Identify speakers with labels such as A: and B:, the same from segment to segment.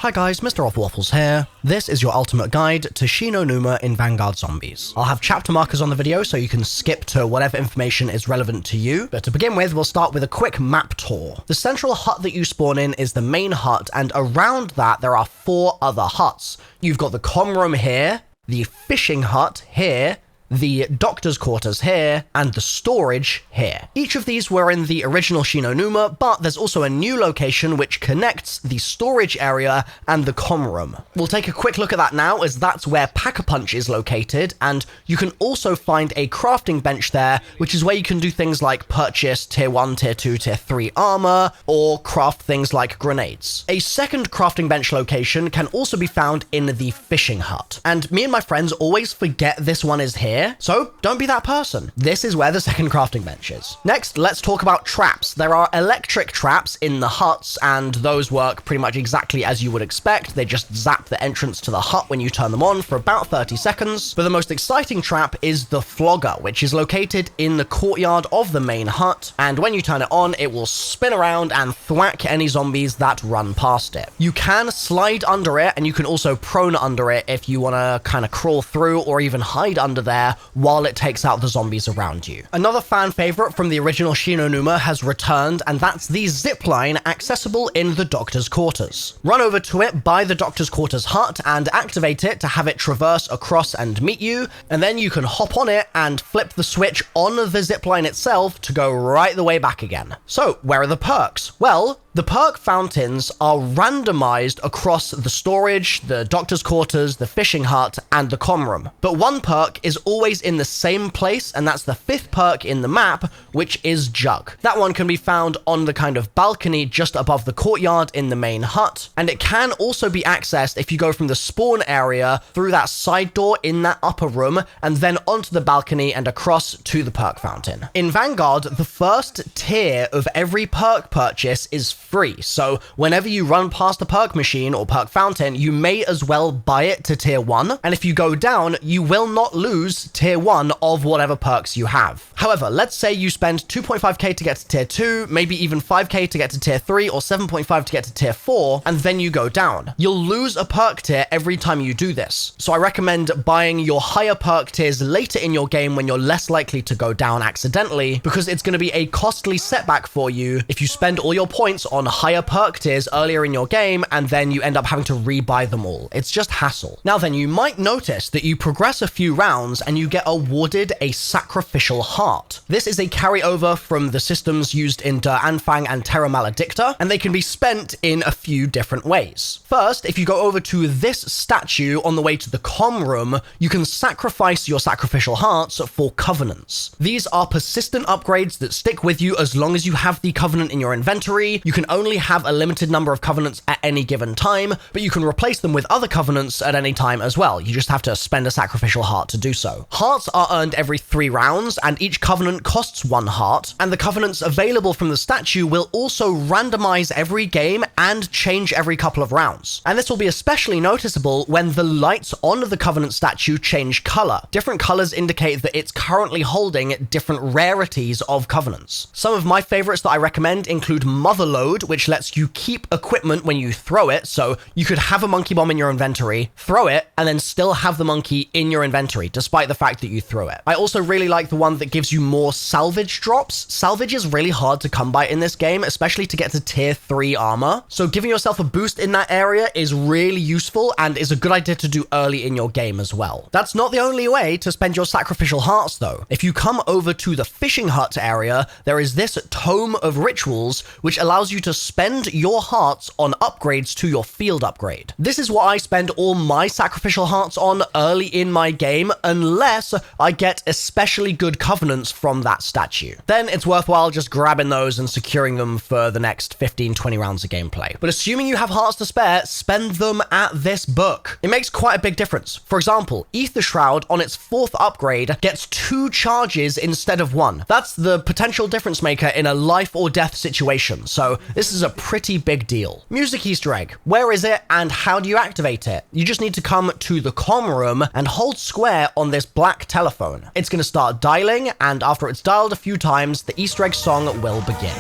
A: Hi guys, MrRoflWaffles here. This is your ultimate guide to Shi No Numa in Vanguard Zombies. I'll have chapter markers on the video so you can skip to whatever information is relevant to you, but to begin with, we'll start with a quick map tour. The central hut that you spawn in is the main hut, and around that there are 4 other huts. You've got the comm room here, the fishing hut here, the doctor's quarters here, and the storage here. Each of these were in the original Shi No Numa, but there's also a new location which connects the storage area and the comm room. We'll take a quick look at that now, as that's where Pack-a-Punch is located, and you can also find a crafting bench there, which is where you can do things like purchase tier 1, tier 2, tier 3 armor, or craft things like grenades. A second crafting bench location can also be found in the fishing hut, and me and my friends always forget this one is here, so don't be that person. This is where the second crafting bench is. Next, let's talk about traps. There are electric traps in the huts, and those work pretty much exactly as you would expect. They just zap the entrance to the hut when you turn them on for about 30 seconds. But the most exciting trap is the Flogger, which is located in the courtyard of the main hut, and when you turn it on, it will spin around and thwack any zombies that run past it. You can slide under it, and you can also prone under it if you want to kind of crawl through or even hide under there while it takes out the zombies around you. Another fan favorite from the original Shi No Numa has returned, and that's the zipline accessible in the doctor's quarters. Run over to it by the doctor's quarters hut and activate it to have it traverse across and meet you, and then you can hop on it and flip the switch on the zipline itself to go right the way back again. So, where are the perks? Well, the perk fountains are randomized across the storage, the doctor's quarters, the fishing hut, and the comm room. But one perk is always in the same place, and that's the 5th perk in the map, which is Jug. That one can be found on the kind of balcony just above the courtyard in the main hut, and it can also be accessed if you go from the spawn area through that side door in that upper room, and then onto the balcony and across to the perk fountain. In Vanguard, the first tier of every perk purchase is free, so whenever you run past a perk machine or perk fountain, you may as well buy it to tier 1, and if you go down, you will not lose tier 1 of whatever perks you have. However, let's say you spend 2.5k to get to tier 2, maybe even 5k to get to tier 3, or 7.5 to get to tier 4, and then you go down. You'll lose a perk tier every time you do this, so I recommend buying your higher perk tiers later in your game when you're less likely to go down accidentally, because it's going to be a costly setback for you if you spend all your points on higher perk tiers earlier in your game, and then you end up having to rebuy them all. It's just hassle. Now then, you might notice that you progress a few rounds and you get awarded a Sacrificial Heart. This is a carryover from the systems used in Der Anfang and Terra Maledicta, and they can be spent in a few different ways. First, if you go over to this statue on the way to the comm room, you can sacrifice your Sacrificial Hearts for Covenants. These are persistent upgrades that stick with you as long as you have the Covenant in your inventory. You can only have a limited number of Covenants at any given time, but you can replace them with other Covenants at any time as well. You just have to spend a Sacrificial Heart to do so. Hearts are earned every 3 rounds, and each Covenant costs 1 heart, and the Covenants available from the statue will also randomize every game and change every couple of rounds. And this will be especially noticeable when the lights on the Covenant statue change color. Different colors indicate that it's currently holding different rarities of Covenants. Some of my favorites that I recommend include Motherload, which lets you keep equipment when you throw it, so you could have a monkey bomb in your inventory, throw it, and then still have the monkey in your inventory, despite the fact that you threw it. I also really like the one that gives you more salvage drops. Salvage is really hard to come by in this game, especially to get to tier 3 armor, so giving yourself a boost in that area is really useful and is a good idea to do early in your game as well. That's not the only way to spend your Sacrificial Hearts though. If you come over to the fishing hut area, there is this Tome of Rituals, which allows you to spend your hearts on upgrades to your field upgrade. This is what I spend all my Sacrificial Hearts on early in my game, unless I get especially good Covenants from that statue. Then it's worthwhile just grabbing those and securing them for the next 15-20 rounds of gameplay. But assuming you have hearts to spare, spend them at this book. It makes quite a big difference. For example, Ether Shroud on its 4th upgrade gets 2 charges instead of 1. That's the potential difference maker in a life or death situation, so this is a pretty big deal. Music Easter egg. Where is it and how do you activate it? You just need to come to the comm room and hold square on this black telephone. It's going to start dialing, and after it's dialed a few times, the Easter egg song will begin.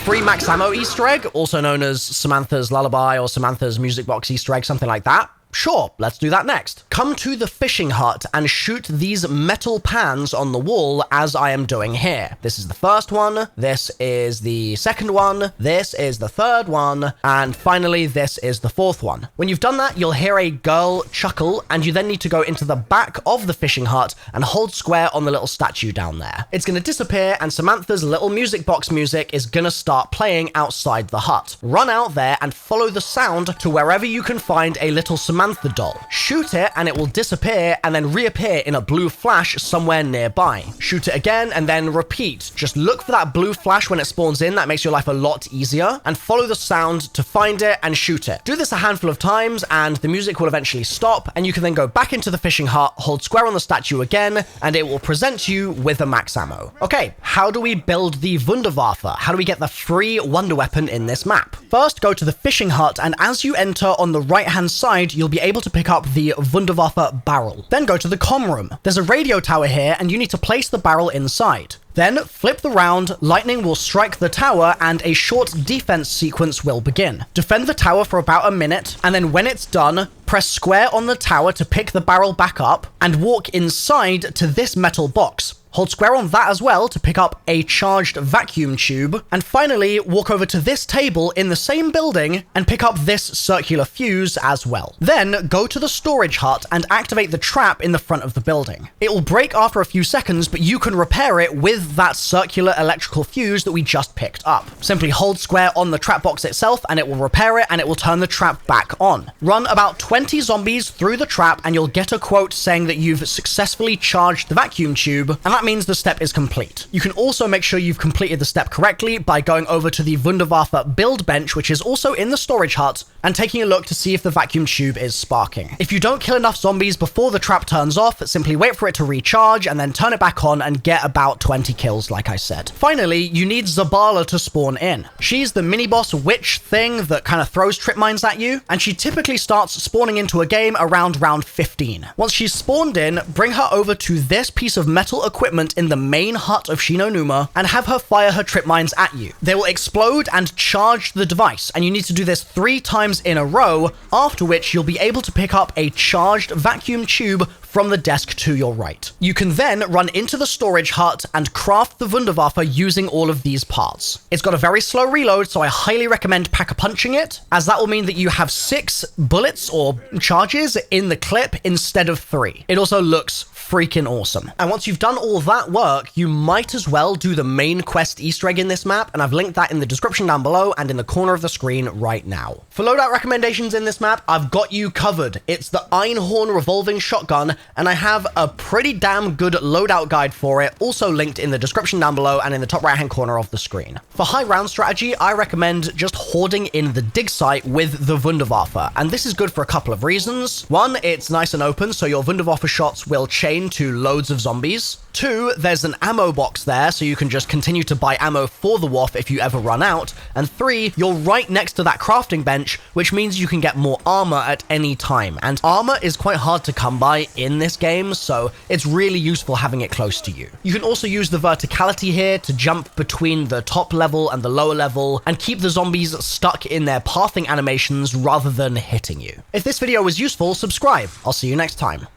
A: free max ammo Easter egg, also known as Samantha's Lullaby or Samantha's Music Box Easter egg, something like that. Sure, let's do that next. Come to the fishing hut and shoot these metal pans on the wall as I am doing here. This is the first one, this is the second one, this is the third one, and finally this is the fourth one. When you've done that, you'll hear a girl chuckle, and you then need to go into the back of the fishing hut and hold square on the little statue down there. It's gonna disappear, and Samantha's little music box music is gonna start playing outside the hut. Run out there and follow the sound to wherever you can find a little Samantha doll. Shoot it and it will disappear and then reappear in a blue flash somewhere nearby. Shoot it again and then repeat. Just look for that blue flash when it spawns in. That makes your life a lot easier. And follow the sound to find it and shoot it. Do this a handful of times and the music will eventually stop, and you can then go back into the fishing hut, hold square on the statue again, and it will present you with a max ammo. Okay, how do we build the Wonderwaffe? How do we get the free Wonderweapon in this map? First, go to the fishing hut, and as you enter on the right hand side, you'll be able to pick up the Wonderwaffe barrel. Then go to the comm room. There's a radio tower here, and you need to place the barrel inside. Then flip the round, lightning will strike the tower, and a short defense sequence will begin. Defend the tower for about a minute, and then when it's done, press square on the tower to pick the barrel back up, and walk inside to this metal box. Hold square on that as well to pick up a charged vacuum tube, and finally walk over to this table in the same building and pick up this circular fuse as well. Then go to the storage hut and activate the trap in the front of the building. It will break after a few seconds, but you can repair it with that circular electrical fuse that we just picked up. Simply hold square on the trap box itself and it will repair it, and it will turn the trap back on. Run about 20 zombies through the trap and you'll get a quote saying that you've successfully charged the vacuum tube, and that means the step is complete. You can also make sure you've completed the step correctly by going over to the Wonderwaffe build bench, which is also in the storage hut, and taking a look to see if the vacuum tube is sparking. If you don't kill enough zombies before the trap turns off, simply wait for it to recharge and then turn it back on and get about 20 kills, like I said. Finally, you need Zabala to spawn in. She's the mini-boss witch thing that kind of throws trip mines at you, and she typically starts spawning into a game around round 15. Once she's spawned in, bring her over to this piece of metal equipment in the main hut of Shi No Numa and have her fire her trip mines at you. They will explode and charge the device, and you need to do this 3 times in a row, after which you'll be able to pick up a charged vacuum tube from the desk to your right. You can then run into the storage hut and craft the Wonderwaffe using all of these parts. It's got a very slow reload, so I highly recommend pack-a-punching it, as that will mean that you have 6 bullets or charges in the clip instead of 3. It also looks freaking awesome. And once you've done all that work, you might as well do the main quest Easter egg in this map, and I've linked that in the description down below and in the corner of the screen right now. For loadout recommendations in this map, I've got you covered. It's the Einhorn revolving shotgun, and I have a pretty damn good loadout guide for it, also linked in the description down below and in the top right hand corner of the screen. For high round strategy, I recommend just hoarding in the dig site with the Wonderwaffe, and this is good for a couple of reasons. 1, it's nice and open, so your Wonderwaffe shots will chain to loads of zombies. 2, there's an ammo box there, so you can just continue to buy ammo for the Waff if you ever run out. And 3, you're right next to that crafting bench, which means you can get more armor at any time. And armor is quite hard to come by in this game, so it's really useful having it close to you. You can also use the verticality here to jump between the top level and the lower level, and keep the zombies stuck in their pathing animations rather than hitting you. If this video was useful, subscribe. I'll see you next time.